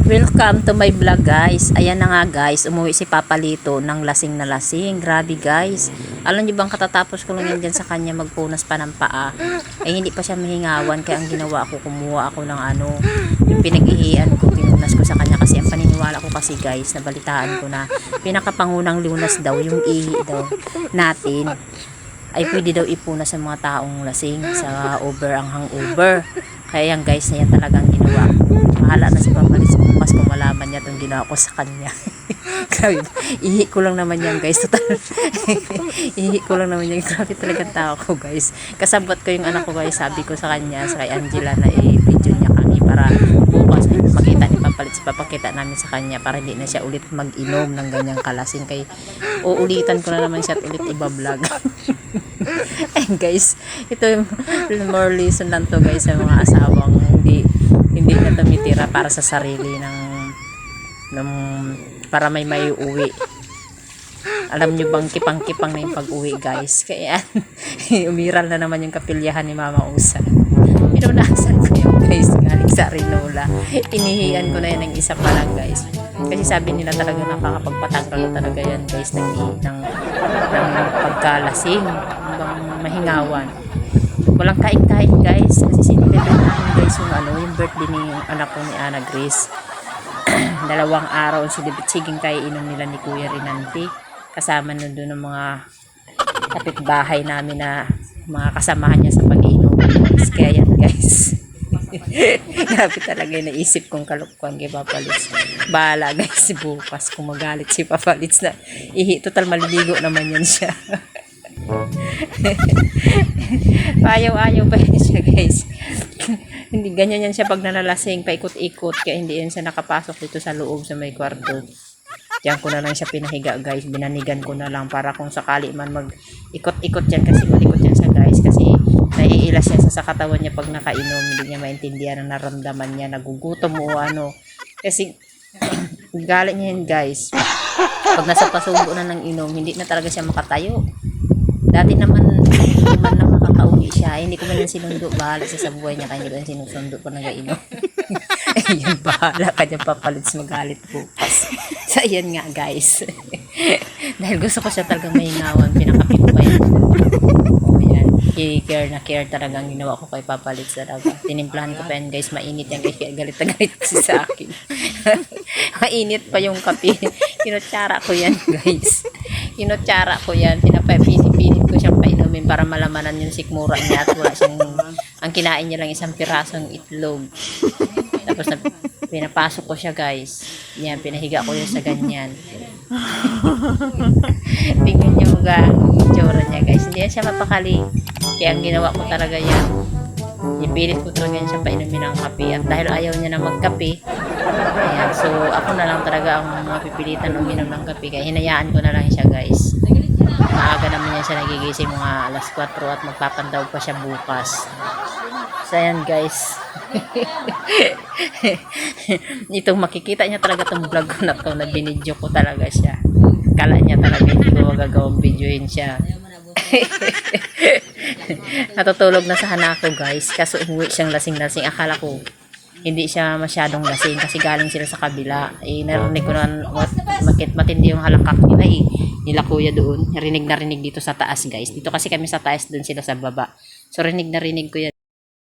Welcome to my vlog guys. Ayan na nga guys, umuwi si Papa Lito ng lasing na lasing. Grabe guys. Alam niyo bang katatapos ko lang yan dyan sa kanya magpunas pa ng paa. Ay hindi pa siya mahingawan kaya ang ginawa ko, kumuha ako ng yung pinag-ihian ko, pinunas ko sa kanya kasi ang paniniwala ko kasi guys, nabalitaan ko na pinakapangunang lunas daw, yung ihi daw natin ay pwede daw ipunas sa mga taong lasing sa ang hangover. Kaya yan guys, na yan talagang ginawa ko. Mahala na si Papa Lito bukas kung malaman niya itong ginawa ko sa kanya. Grabe, ihi ko lang naman yan guys. Total. Ihi ko lang naman yan. Grabe talagang tao ko guys. Kasabot ko yung anak ko guys. Sabi ko sa kanya, sa kay Angela na i-video niya kami para bukas ay makita ni Papa Lito. Papakita namin sa kanya para hindi na siya ulit mag-inom ng ganyang kalasing. Kay uulitan ko na naman siya at ulit iba-vlog. And guys, ito yung more lesson lang to guys sa mga asawang hindi na tumitira para sa sarili ng para may uwi. Alam nyo bang kipang-kipang na yung pag-uwi guys. Kaya umiral na naman yung kapilyahan ni Mama Usa. Pinunasan ko yung guys galing sa Rinola. Inihian ko na yan ng isa pa lang guys. Kasi sabi nila talaga nakakapagpatanggal na talaga yan guys ng pagkalasing, hanggang mahingawan. Walang kain-kain guys kasi sinilipin namin guys yung birthday ni anak ko ni Ana Grace. 2 araw siging kayo inom nila ni Kuya Rinanti kasama nun doon ng mga kapitbahay namin na mga kasamahan niya sa pag-inom guys. Kaya yan guys. Grabe talaga yung naisip kong kalukwan kay Papa Lito. Bahala guys bukas kung magalit si Papa Lito na total maliligo naman yan siya. Ayaw pa yan siya guys. Hindi ganyan yan siya pag nalalasing, paikot-ikot kaya hindi yan siya nakapasok dito sa loob sa may kwarto. Diyan ko na lang siya pinahiga guys, binanigan ko na lang para kung sakali man mag-ikot-ikot yan kasi malikot yan siya guys kasi naiilas yan sa katawan niya pag nakainom, hindi niya maintindihan ang naramdaman niya, nagugutom o kasi galit niya yan guys. Pag nasa pasubo na ng inom, hindi na talaga siya makatayo. Dati naman na makakauwi siya, hindi ko man lang sinundo, bahala siya sa buhay niya kaya hindi ko lang sinusundo pa nag-inom. Ayun, bahala ka dyan Papa Lito magalit bukas. So ayan nga guys. Dahil gusto ko siya talagang mahingawan, pinakapit ko pa yan. Care talagang ginawa ko kay Papa Lito talaga. Tinimplahan ko pa yan guys, mainit yan guys, kaya galit na galit kasi sa akin. Mainit pa yung kape. Kinutsara ko yan guys. Kinutsara ko yan, pinapipinit ko siyang painumin para malamanan yung sikmura niya at wala siyang, ang kinain niya lang isang pirasong itlog. Tapos pinapasok ko siya guys. Yan, pinahiga ko yun sa ganyan. Tingnan nyo ga itsura niya guys. Hindi yan siya mapakali. Kaya ang ginawa ko talaga yan, ipilit ko talaga yan siya painumin ng kape. At dahil ayaw niya na magkape, ayan, so ako na lang talaga ang mapipilitan uminom ng kape. Kaya hinayaan ko na lang siya guys. Maaga naman yan siya nagigising mga alas 4 at magpapandaw pa siya bukas. So ayan guys. Itong makikita niya talaga itong vlog ko na to na binidyo ko talaga siya. Kala niya talaga hindi ko magagawang videoin siya. Natutulog na sa hanako guys kaso umuwi siyang lasing-lasing. Akala ko hindi siya masyadong lasing kasi galing sila sa kabila. Narinig ko na matindi yung halakak nila nila kuya doon. Rinig na rinig dito sa taas guys. Dito kasi kami sa taas, doon sila sa baba. So rinig na rinig ko yan.